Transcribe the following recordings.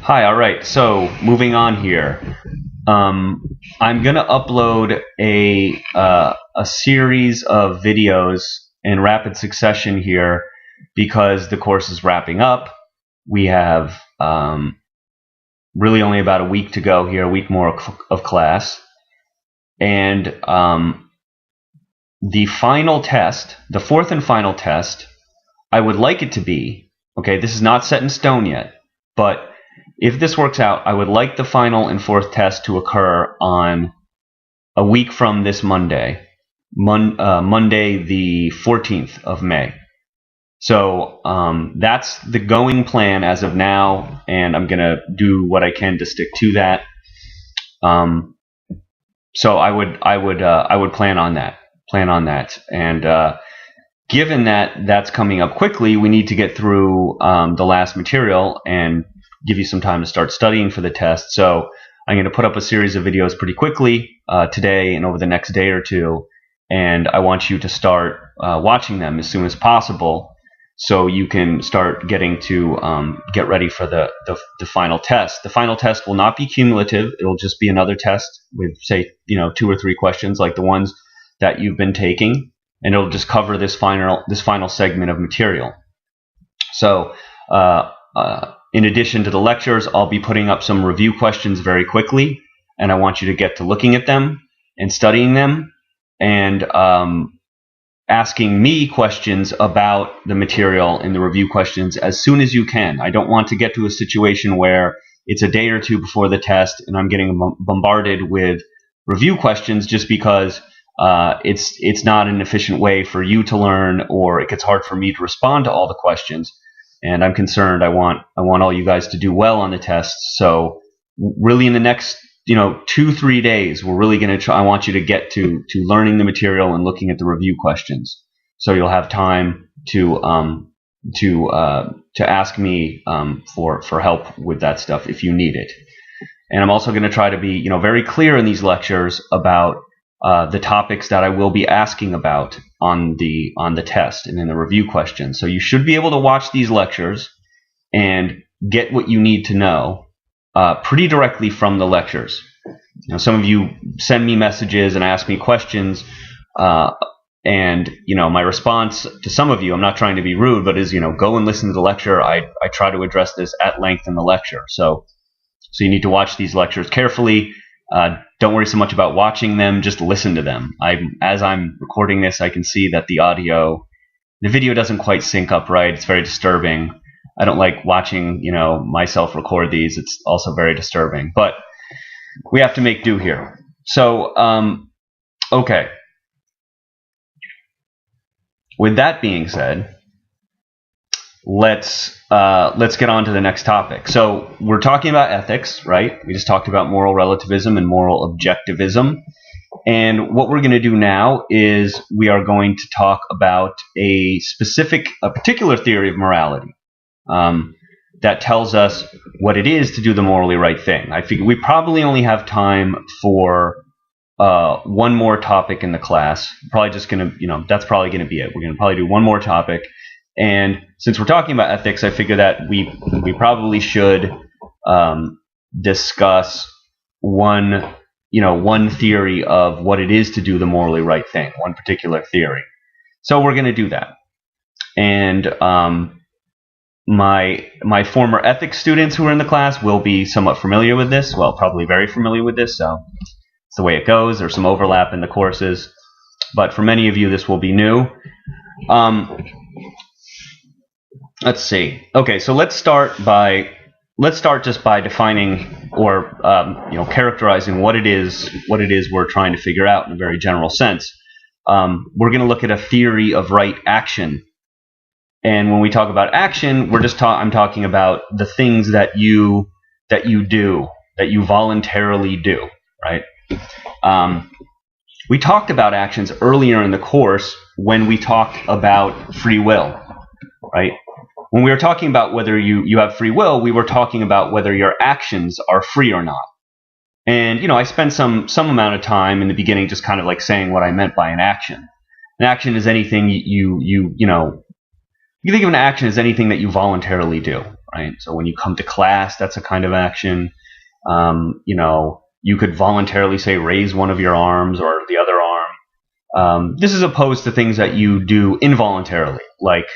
Hi, all right. So moving on here, I'm gonna upload a series of videos in rapid succession here because the course is wrapping up. We have really only about a week to go here, a week more of class, and the final test, the fourth and final test, I would like it to be okay. This is not set in stone yet, but if this works out, I would like the final and fourth test to occur on a week from this Monday, Monday the 14th of May. So that's the going plan as of now, and I'm gonna do what I can to stick to that. So I would plan on that, and given that that's coming up quickly, we need to get through the last material and give you some time to start studying for the test. So I'm going to put up a series of videos pretty quickly today and over the next day or two, and I want you to start watching them as soon as possible so you can start getting to get ready for the final test. The final test will not be cumulative. It'll just be another test with, say, 2 or 3 questions like the ones that you've been taking, and it'll just cover this final segment of material. So in addition to the lectures, I'll be putting up some review questions very quickly, and I want you to get to looking at them and studying them and asking me questions about the material in the review questions as soon as you can. I don't want to get to a situation where it's a day or two before the test and I'm getting bombarded with review questions just because it's not an efficient way for you to learn, or it gets hard for me to respond to all the questions. And I'm concerned. I want all you guys to do well on the tests. So really, in the next 2-3 days, we're really going to try. I want you to get to learning the material and looking at the review questions, so you'll have time to ask me for help with that stuff if you need it. And I'm also going to try to be very clear in these lectures about the topics that I will be asking about on the test and in the review questions. So you should be able to watch these lectures and get what you need to know pretty directly from the lectures. Some of you send me messages and ask me questions, and my response to some of you, I'm not trying to be rude, but is go and listen to the lecture. I try to address this at length in the lecture. So you need to watch these lectures carefully. Don't worry so much about watching them, just listen to them. As I'm recording this, I can see that the video doesn't quite sync up right. It's very disturbing. I don't like watching, myself record these. It's also very disturbing, but we have to make do here. So, okay. With that being said, let's get on to the next topic. So we're talking about ethics, right? We just talked about moral relativism and moral objectivism. And what we're going to do now is we are going to talk about a particular theory of morality that tells us what it is to do the morally right thing. I figure we probably only have time for one more topic in the class. Probably just going to, that's probably going to be it. We're going to probably do one more topic. And since we're talking about ethics, I figure that we probably should discuss one theory of what it is to do the morally right thing, one particular theory. So we're going to do that. And my former ethics students who are in the class will be somewhat familiar with this. Well, probably very familiar with this. So it's the way it goes. There's some overlap in the courses, but for many of you, this will be new. Let's see. Okay, so let's start just by defining or characterizing what it is we're trying to figure out in a very general sense. We're going to look at a theory of right action, and when we talk about action, I'm talking about the things that you do, that you voluntarily do, right? We talked about actions earlier in the course when we talked about free will, right? When we were talking about whether you have free will, we were talking about whether your actions are free or not. And I spent some amount of time in the beginning just kind of like saying what I meant by an action. An action is anything you think of an action as anything that you voluntarily do. right? So when you come to class, that's a kind of action. You could voluntarily say raise one of your arms or the other arm. This is opposed to things that you do involuntarily, like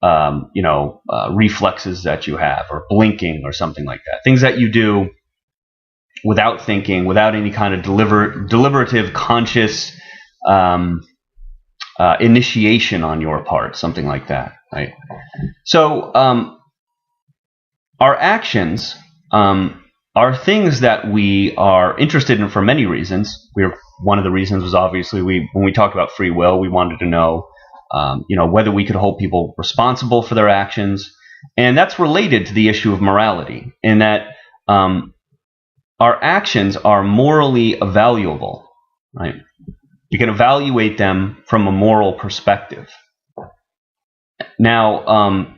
reflexes that you have, or blinking, or something like that. Things that you do without thinking, without any kind of deliberative, conscious initiation on your part, something like that, right? So our actions are things that we are interested in for many reasons. One of the reasons was obviously when we talked about free will, we wanted to know, whether we could hold people responsible for their actions, and that's related to the issue of morality, in that our actions are morally evaluable, right? You can evaluate them from a moral perspective. Now,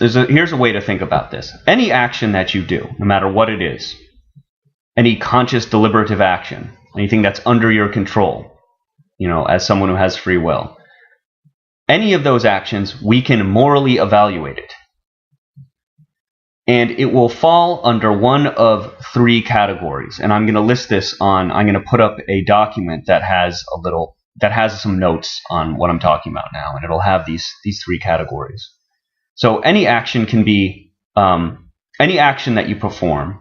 here's a way to think about this. Any action that you do, no matter what it is, any conscious, deliberative action, anything that's under your control, as someone who has free will, any of those actions, we can morally evaluate it. And it will fall under one of three categories. And I'm going to list this I'm going to put up a document that has some notes on what I'm talking about now, and it'll have these three categories. So any action can be, any action that you perform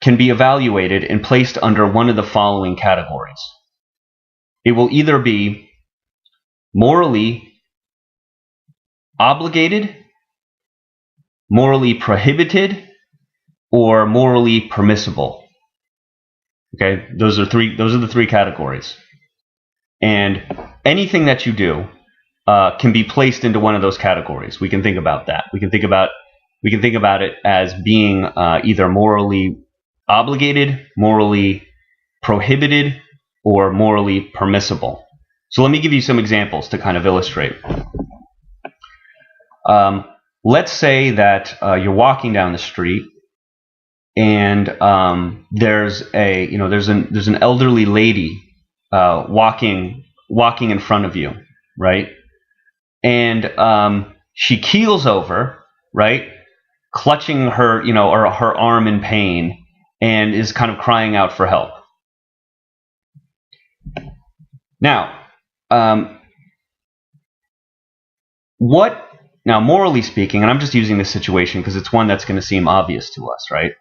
can be evaluated and placed under one of the following categories. It will either be morally obligated, morally prohibited, or morally permissible. Okay, those are the three categories. And anything that you do can be placed into one of those categories. We can think about that. We can think about it as being either morally obligated, morally prohibited, or morally permissible. So let me give you some examples to kind of illustrate. Let's say that you're walking down the street, and there's an elderly lady walking in front of you, right? And she keels over, right, clutching her, or her arm in pain, and is kind of crying out for help. Now, morally speaking, and I'm just using this situation because it's one that's going to seem obvious to us, right?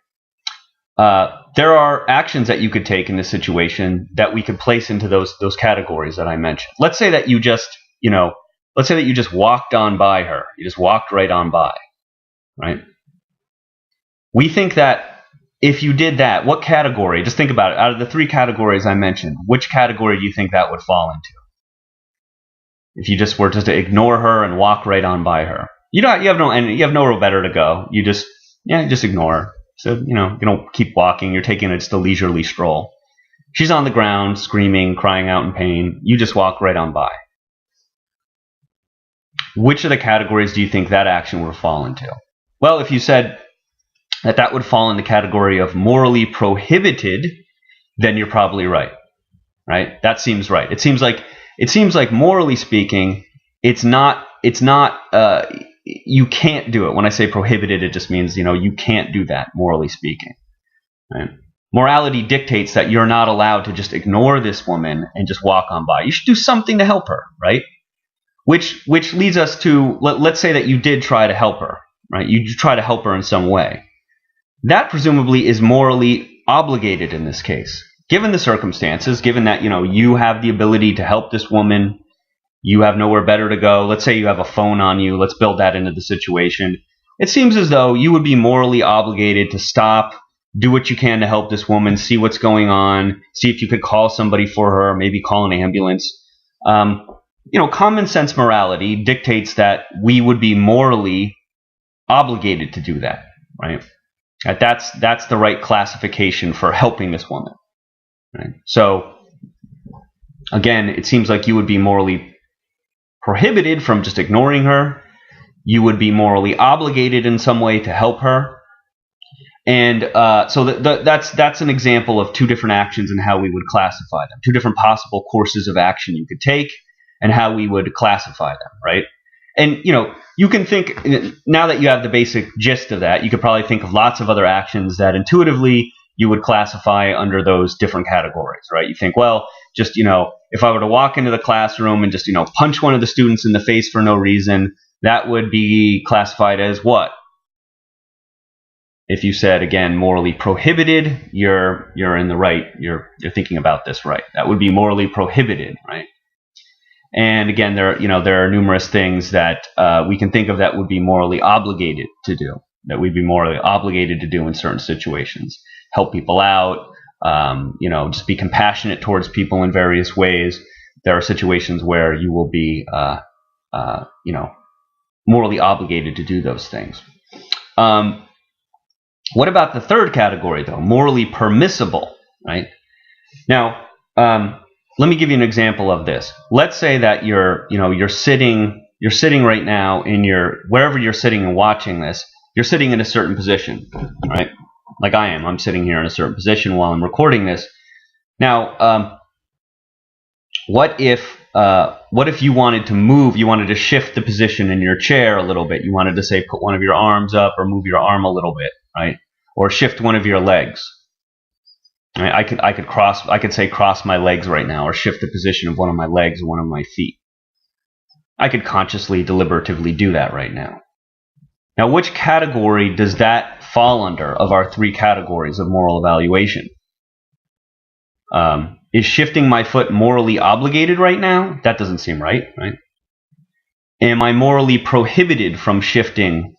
There are actions that you could take in this situation that we could place into those categories that I mentioned. Let's say that you just walked on by her. You just walked right on by, right? We think that if you did that, what category? Just think about it. Out of the three categories I mentioned, which category do you think that would fall into? If you just were to ignore her and walk right on by her, you have nowhere better to go. You just ignore her. So you don't keep walking. You're taking just a leisurely stroll. She's on the ground, screaming, crying out in pain. You just walk right on by. Which of the categories do you think that action would fall into? Well, if you said that would fall in the category of morally prohibited, then you're probably right. Right? That seems right. It seems like morally speaking, it's not you can't do it. When I say prohibited, it just means, you can't do that, morally speaking. Right? Morality dictates that you're not allowed to just ignore this woman and just walk on by. You should do something to help her, right? Which leads us to, let's say that you did try to help her, right? You try to help her in some way. That presumably is morally obligated in this case. Given the circumstances, given that, you have the ability to help this woman, you have nowhere better to go. Let's say you have a phone on you. Let's build that into the situation. It seems as though you would be morally obligated to stop, do what you can to help this woman, see what's going on, see if you could call somebody for her, maybe call an ambulance. Common sense morality dictates that we would be morally obligated to do that, right? That's the right classification for helping this woman. Right? So, again, it seems like you would be morally prohibited from just ignoring her. You would be morally obligated in some way to help her. And so that's an example of two different actions and how we would classify them. Two different possible courses of action you could take and how we would classify them, right? And, you can think, now that you have the basic gist of that, you could probably think of lots of other actions that intuitively you would classify under those different categories, right? You think, well, just, if I were to walk into the classroom and just, punch one of the students in the face for no reason, that would be classified as what? If you said, again, morally prohibited, you're in the right. You're thinking about this right. That would be morally prohibited, right? And again, there are numerous things that we can think of that would be morally obligated to do, that we'd be morally obligated to do in certain situations. Help people out, just be compassionate towards people in various ways. There are situations where you will be, morally obligated to do those things. What about the third category, though? Morally permissible, right? Now, let me give you an example of this. Let's say that you're sitting right now wherever you're sitting and watching this, you're sitting in a certain position, right? Like I am. I'm sitting here in a certain position while I'm recording this. Now, what if you wanted to move, you wanted to shift the position in your chair a little bit? You wanted to, say, put one of your arms up or move your arm a little bit, right? Or shift one of your legs. Right? I could say cross my legs right now, or shift the position of one of my legs or one of my feet. I could consciously, deliberatively do that right now. Now, which category does that fall under of our three categories of moral evaluation? Is shifting my foot morally obligated right now? That doesn't seem right, right? Am I morally prohibited from shifting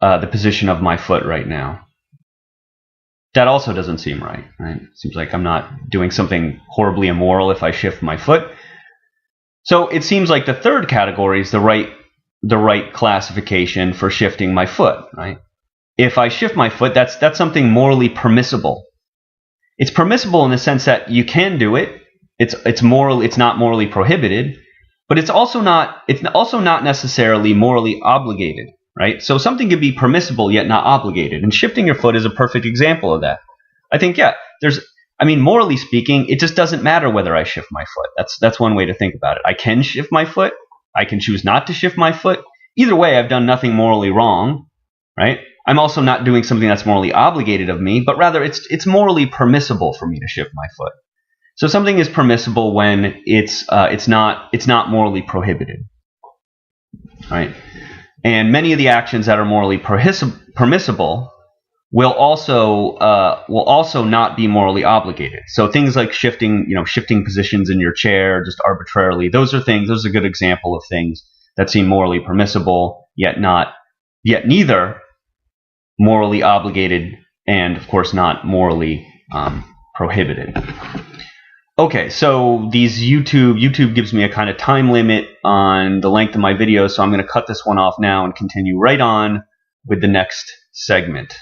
the position of my foot right now? That also doesn't seem right, right? Seems like I'm not doing something horribly immoral if I shift my foot. So it seems like the third category is the right classification for shifting my foot, right? If I shift my foot, that's something morally permissible. It's permissible in the sense that you can do it. It's not morally prohibited, but it's also not necessarily morally obligated, right? So something can be permissible yet not obligated, and shifting your foot is a perfect example of that. I think, morally speaking, it just doesn't matter whether I shift my foot. That's one way to think about it. I can shift my foot. I can choose not to shift my foot. Either way, I've done nothing morally wrong, right? I'm also not doing something that's morally obligated of me, but rather it's morally permissible for me to shift my foot. So something is permissible when it's not morally prohibited, right? And many of the actions that are morally permissible will also not be morally obligated. So things like shifting positions in your chair just arbitrarily, those are a good example of things that seem morally permissible, yet neither morally obligated and, of course, not morally prohibited. Okay, so YouTube gives me a kind of time limit on the length of my video, so I'm going to cut this one off now and continue right on with the next segment.